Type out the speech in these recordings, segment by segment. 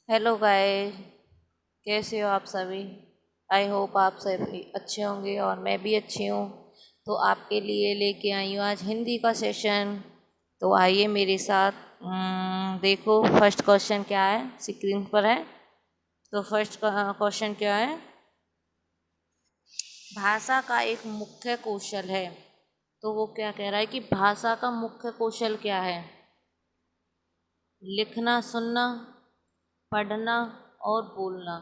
Hello guys, कैसे हो आप सभी। आई होप आप सभी अच्छे होंगे और मैं भी अच्छी हूँ। तो आपके लिए लेके आई हूँ आज हिंदी का सेशन। तो आइए मेरे साथ। देखो फर्स्ट क्वेश्चन क्या है, स्क्रीन पर है। तो फर्स्ट क्वेश्चन क्या है, भाषा का एक मुख्य कौशल है। तो वो क्या कह रहा है कि भाषा का मुख्य कौशल क्या है। लिखना, सुनना, पढ़ना और बोलना।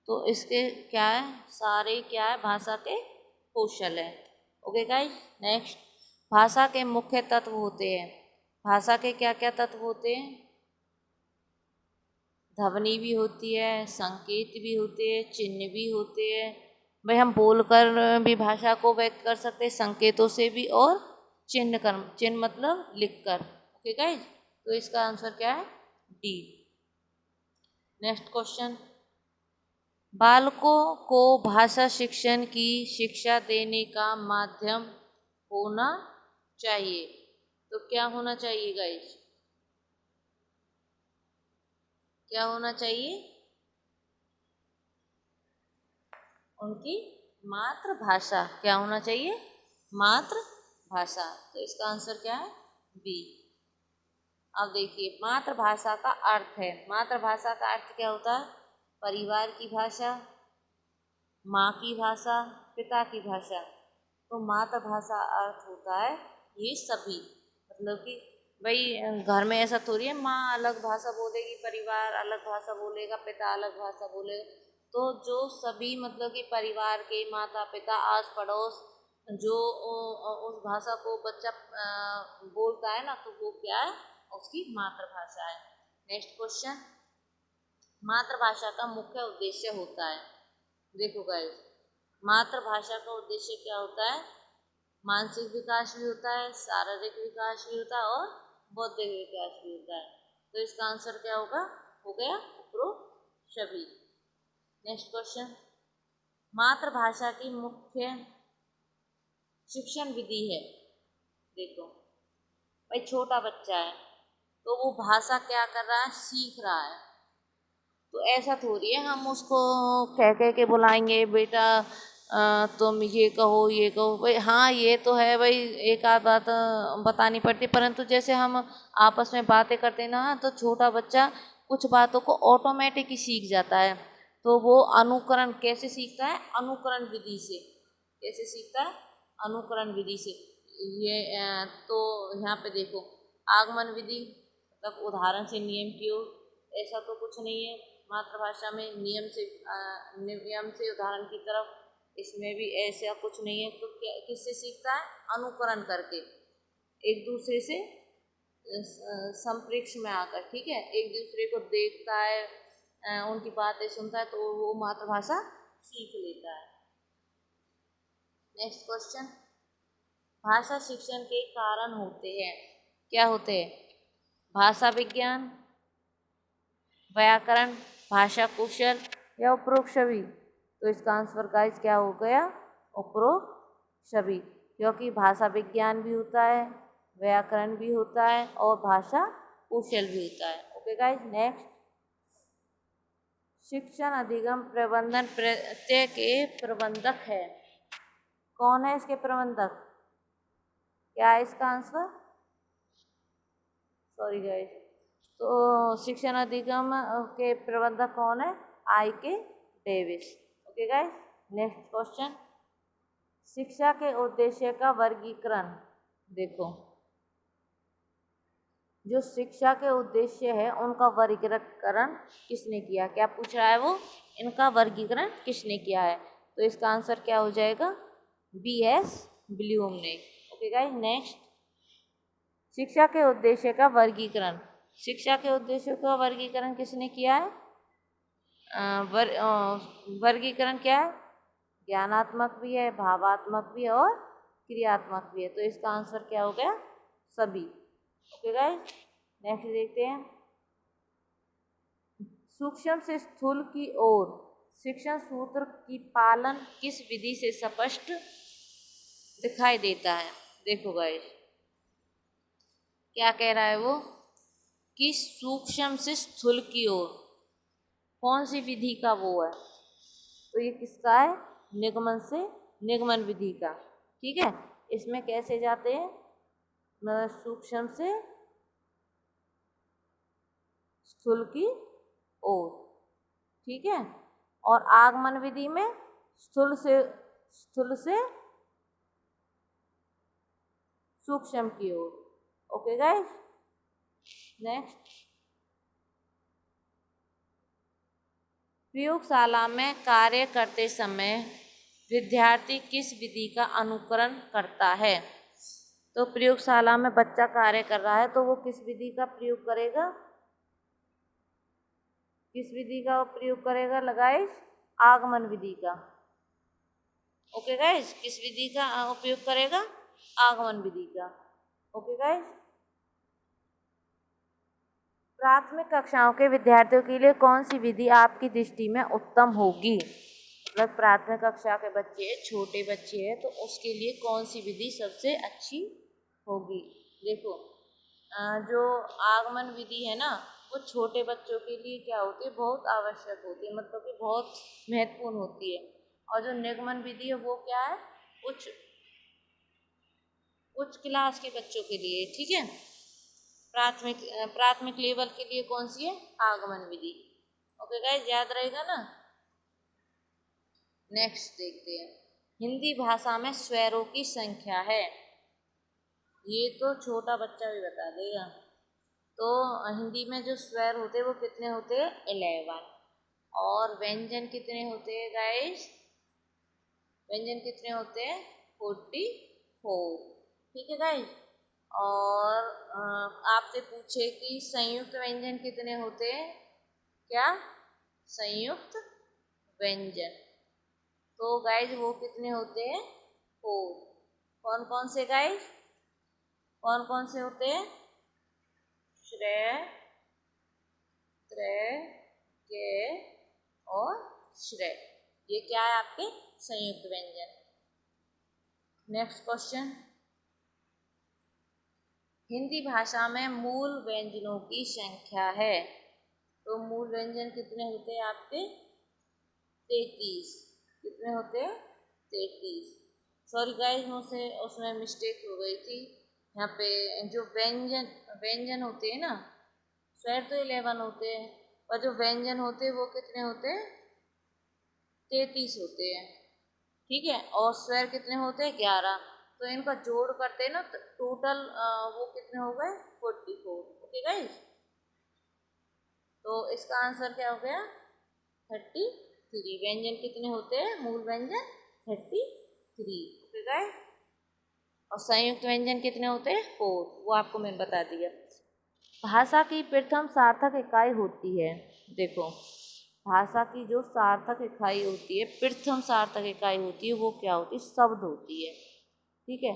तो इसके क्या है, सारे क्या है भाषा के कौशल है। Okay guys, next. भाषा के मुख्य तत्व होते हैं। भाषा के क्या क्या तत्व होते हैं। ध्वनि भी होती है, संकेत भी होते हैं, चिन्ह भी होते हैं। भाई हम बोलकर भी भाषा को व्यक्त कर सकते हैं, संकेतों से भी, और चिन्ह मतलब लिखकर। ओके गाइस, तो इसका आंसर क्या है, डी। Next question. बालकों को भाषा शिक्षण की शिक्षा देने का माध्यम होना चाहिए। तो क्या होना चाहिए गाइस, क्या होना चाहिए, उनकी मातृभाषा। क्या होना चाहिए, मातृभाषा। तो इसका आंसर क्या है, बी। अब देखिए मातृभाषा का अर्थ है। मातृभाषा का अर्थ क्या होता है, परिवार की भाषा, माँ की भाषा, पिता की भाषा। तो मातृभाषा अर्थ होता है ये सभी। मतलब कि भाई घर में ऐसा थोड़ी है माँ अलग भाषा बोलेगी, परिवार अलग भाषा बोलेगा, पिता अलग भाषा बोलेगा। तो जो सभी मतलब कि परिवार के माता पिता आस पड़ोस जो उस भाषा को बच्चा बोलता है ना, तो वो क्या है, उसकी मातृभाषा है। Next question. मातृभाषा का मुख्य उद्देश्य होता है। देखो गाइस, मातृभाषा का उद्देश्य क्या होता है, मानसिक विकास भी होता है, शारीरिक विकास भी होता है और बौद्धिक विकास भी होता है। तो इसका आंसर क्या होगा, हो गया उपरोक्त सभी। Next question. मातृभाषा की मुख्य शिक्षण विधि है। देखो भाई छोटा बच्चा है तो वो भाषा क्या कर रहा है, सीख रहा है। तो ऐसा थोड़ी है हम उसको कह कह के बुलाएंगे, बेटा तुम ये कहो ये कहो। भाई हाँ ये तो है भाई, एक आध बात बतानी पड़ती, परंतु जैसे हम आपस में बातें करते हैं ना, तो छोटा बच्चा कुछ बातों को ऑटोमेटिक ही सीख जाता है। तो वो अनुकरण कैसे सीखता है, अनुकरण विधि से। कैसे सीखता है, अनुकरण विधि से। ये तो यहाँ पे देखो आगमन विधि, मतलब उदाहरण से नियम की ओर। ऐसा तो कुछ नहीं है मातृभाषा में, नियम से उदाहरण की तरफ। इसमें भी ऐसा कुछ नहीं है। तो क्या किससे सीखता है, अनुकरण करके, एक दूसरे से संप्रेक्ष में आकर, ठीक है, एक दूसरे को देखता है, उनकी बातें सुनता है, तो वो मातृभाषा सीख लेता है। Next question. भाषा शिक्षण के कारण होते हैं। क्या होते हैं, भाषा विज्ञान, व्याकरण, भाषा कौशल या उपरोक्त सभी। तो इसका आंसर गाइस क्या हो गया, उपरोक्त सभी। क्योंकि भाषा विज्ञान भी होता है, व्याकरण भी होता है और भाषा कौशल भी होता है। Okay guys, next. शिक्षण अधिगम प्रबंधन प्रत्यय के प्रबंधक है। कौन है इसके प्रबंधक, क्या है इसका आंसर, सॉरी गाइस। तो शिक्षण अधिगम के प्रबंधक कौन है, आई के Davis. Okay guys, next question. शिक्षा के उद्देश्य का वर्गीकरण। देखो जो शिक्षा के उद्देश्य है उनका वर्गीकरण किसने किया, क्या पूछ रहा है वो, इनका वर्गीकरण किसने किया है। तो इसका आंसर क्या हो जाएगा, B.S. ब्लूम ने। Okay guys, next. शिक्षा के उद्देश्य का वर्गीकरण, शिक्षा के उद्देश्य का वर्गीकरण किसने किया है, वर्गीकरण क्या है, ज्ञानात्मक भी है, भावात्मक भी है और क्रियात्मक भी है। तो इसका आंसर क्या हो गया, सभी। ओके गाइस, नेक्स्ट देखते हैं। सूक्ष्म से स्थूल की ओर शिक्षण सूत्र की पालन किस विधि से स्पष्ट दिखाई देता है। देखो गाइस क्या कह रहा है वो, कि सूक्ष्म से स्थूल की ओर, कौन सी विधि का वो है, तो ये किसका है, निगमन से, निगमन विधि का। ठीक है, इसमें कैसे जाते हैं, सूक्ष्म से स्थूल की ओर। ठीक है, और आगमन विधि में स्थूल से सूक्ष्म की ओर। ओके गाइस, नेक्स्ट, प्रयोगशाला में कार्य करते समय विद्यार्थी किस विधि का अनुकरण करता है। तो प्रयोगशाला में बच्चा कार्य कर रहा है तो वो किस विधि का प्रयोग करेगा, किस विधि का प्रयोग करेगा गाइस, आगमन विधि का। ओके गाइस, किस विधि का उपयोग करेगा, आगमन विधि का। ओके गाइस, प्राथमिक कक्षाओं के विद्यार्थियों के लिए कौन सी विधि आपकी दृष्टि में उत्तम होगी। मतलब प्राथमिक कक्षा के बच्चे, छोटे बच्चे हैं, तो उसके लिए कौन सी विधि सबसे अच्छी होगी। देखो, जो आगमन विधि है ना, वो छोटे बच्चों के लिए क्या होती है, बहुत आवश्यक होती है, मतलब कि बहुत महत्वपूर्ण होती है। और जो निगमन विधि है वो क्या है, उच्च क्लास के बच्चों के लिए। ठीक है, प्राथमिक लेवल के लिए कौन सी है, आगमन विधि। ओके गाइस, याद रहेगा ना। नेक्स्ट देखते हैं, हिंदी भाषा में स्वरों की संख्या है। ये तो छोटा बच्चा भी बता देगा। तो हिंदी में जो स्वर होते हैं वो कितने होते हैं, 11। और व्यंजन कितने होते हैं गाइस, व्यंजन कितने होते हैं, 44। ठीक है गाइस, और आपसे पूछे कि संयुक्त व्यंजन कितने होते हैं, क्या, संयुक्त व्यंजन, तो गाइस वो कितने होते हैं, 4। कौन कौन से गाइस, कौन कौन से होते हैं, श्रेय, त्रय, के और श्रेय, ये क्या है आपके संयुक्त व्यंजन। नेक्स्ट क्वेश्चन, हिंदी भाषा में मूल व्यंजनों की संख्या है। तो मूल व्यंजन कितने होते हैं आपके, 33। कितने होते हैं, 33। सॉरी गाइस, मुझसे उसमें मिस्टेक हो गई थी। यहाँ पे जो व्यंजन होते हैं ना, स्वर तो 11 होते हैं, और जो व्यंजन होते हैं वो कितने होते हैं, 33 होते हैं। ठीक है, और स्वर कितने होते हैं, 11। तो इनका जोड़ करते हैं ना, तो टोटल वो कितने हो गए, 44। ओके गाइस, तो इसका आंसर क्या हो गया, 33। व्यंजन कितने होते हैं, मूल व्यंजन 33। ओके गाइस, और संयुक्त व्यंजन कितने होते हैं, 4, वो आपको मैंने बता दिया। भाषा की प्रथम सार्थक इकाई होती है। देखो, भाषा की जो सार्थक इकाई होती है, प्रथम सार्थक इकाई होती है, वो क्या होती है, शब्द होती है। ठीक है,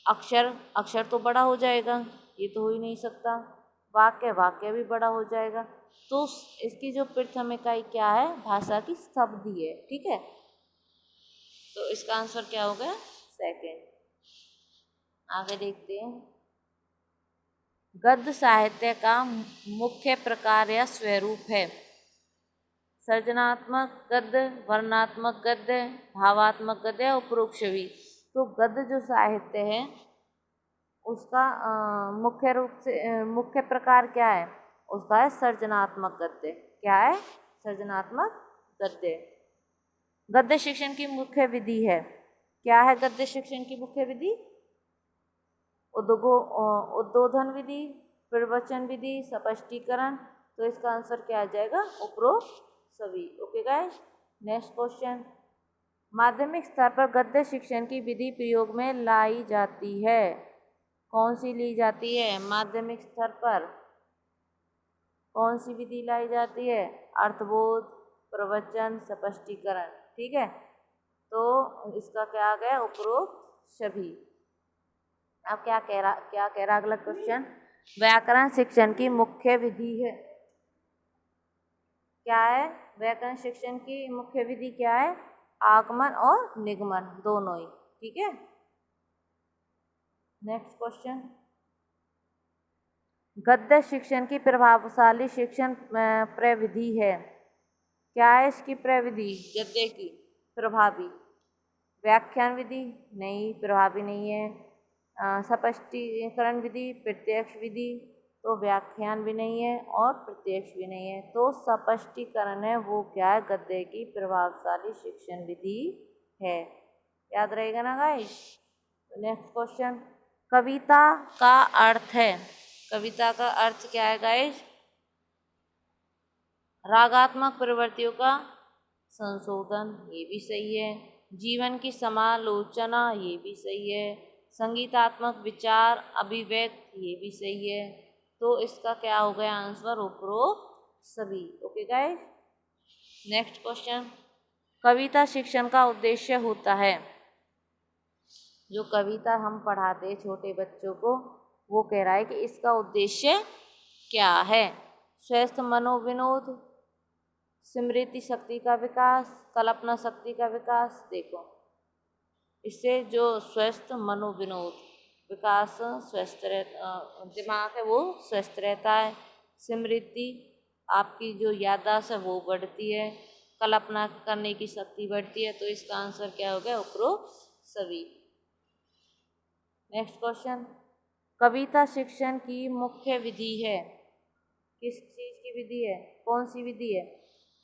अक्षर तो बड़ा हो जाएगा, ये तो हो ही नहीं सकता। वाक्य भी बड़ा हो जाएगा। तो इसकी जो प्रथम इकाई क्या है, भाषा की शब्द ही है। ठीक है, तो इसका आंसर क्या हो गया, सेकंड। आगे देखते हैं, गद्य साहित्य का मुख्य प्रकार या स्वरूप है। सर्जनात्मक गद्य, वर्णनात्मक गद्य, भावात्मक गद्य, उपरोक्त छवि। तो गद्य जो साहित्य है उसका मुख्य रूप से मुख्य प्रकार क्या है, उसका है सर्जनात्मक गद्य। क्या है, सर्जनात्मक गद्य। गद्य शिक्षण की मुख्य विधि है। क्या है गद्य शिक्षण की मुख्य विधि, उद्बोधन विधि, प्रवचन विधि, स्पष्टीकरण। तो इसका आंसर क्या आ जाएगा, उपरोक्त सभी। ओके गाइस, नेक्स्ट क्वेश्चन, माध्यमिक स्तर पर गद्य शिक्षण की विधि प्रयोग में लाई जाती है। कौन सी ली जाती है, माध्यमिक स्तर पर कौन सी विधि लाई जाती है, अर्थबोध, प्रवचन, स्पष्टीकरण। ठीक है, तो इसका क्या आ गया, उपरोक्त सभी। अब क्या कह रहा अगला क्वेश्चन, व्याकरण शिक्षण की मुख्य विधि है। क्या है, व्याकरण शिक्षण की मुख्य विधि क्या है, आगमन और निगमन दोनों ही। ठीक है, नेक्स्ट क्वेश्चन, गद्य शिक्षण की प्रभावशाली शिक्षण प्रविधि है। क्या है इसकी प्रविधि? गद्य की प्रभावी। व्याख्यान विधि? नहीं, प्रभावी नहीं है। स्पष्टीकरण विधि, प्रत्यक्ष विधि, तो व्याख्यान भी नहीं है और प्रत्यक्ष भी नहीं है। तो स्पष्टीकरण है वो क्या है? गद्य की प्रभावशाली शिक्षण विधि है। याद रहेगा ना गाइस? नेक्स्ट क्वेश्चन, कविता का अर्थ है। कविता का अर्थ क्या है गाइस? रागात्मक प्रवृत्तियों का संशोधन, ये भी सही है। जीवन की समालोचना, ये भी सही है। संगीतात्मक विचार अभिव्यक्त, ये भी सही है। तो इसका क्या हो गया आंसर? उपरोक्त सभी। ओके गाइस, नेक्स्ट क्वेश्चन, कविता शिक्षण का उद्देश्य होता है। जो कविता हम पढ़ाते हैं छोटे बच्चों को, वो कह रहा है कि इसका उद्देश्य क्या है? स्वस्थ मनोविनोद, स्मृति शक्ति का विकास, कल्पना शक्ति का विकास। देखो, इससे जो स्वस्थ मनोविनोद विकास, स्वस्थ दिमाग है वो स्वस्थ रहता है। स्मृति, आपकी जो याददाश्त है वो बढ़ती है। कल्पना करने की शक्ति बढ़ती है। तो इसका आंसर क्या हो गया? उपरोक्त सभी। नेक्स्ट क्वेश्चन, कविता शिक्षण की मुख्य विधि है। किस चीज़ की विधि है? कौन सी विधि है?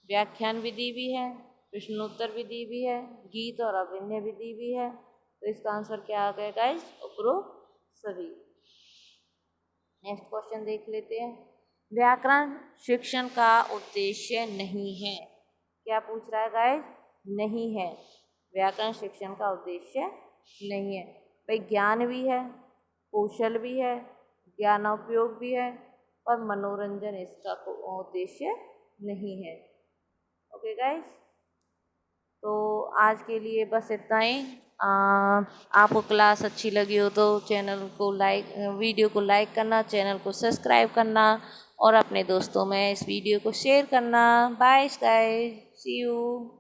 व्याख्यान विधि भी है, प्रश्नोत्तर विधि भी है, गीत और अभिनय विधि भी है। तो इसका आंसर क्या आ गया गाइस? उपरोक्त सभी। नेक्स्ट क्वेश्चन देख लेते हैं, व्याकरण शिक्षण का उद्देश्य नहीं है। क्या पूछ रहा है गाइस? नहीं है, व्याकरण शिक्षण का उद्देश्य नहीं है। भाई ज्ञान भी है, कौशल भी है, ज्ञानोपयोग भी है, और मनोरंजन इसका उद्देश्य नहीं है। ओके गाइस, तो आज के लिए बस इतना ही। आपको क्लास अच्छी लगी हो तो चैनल को वीडियो को लाइक करना, चैनल को सब्सक्राइब करना और अपने दोस्तों में इस वीडियो को शेयर करना। Bye guys, see you.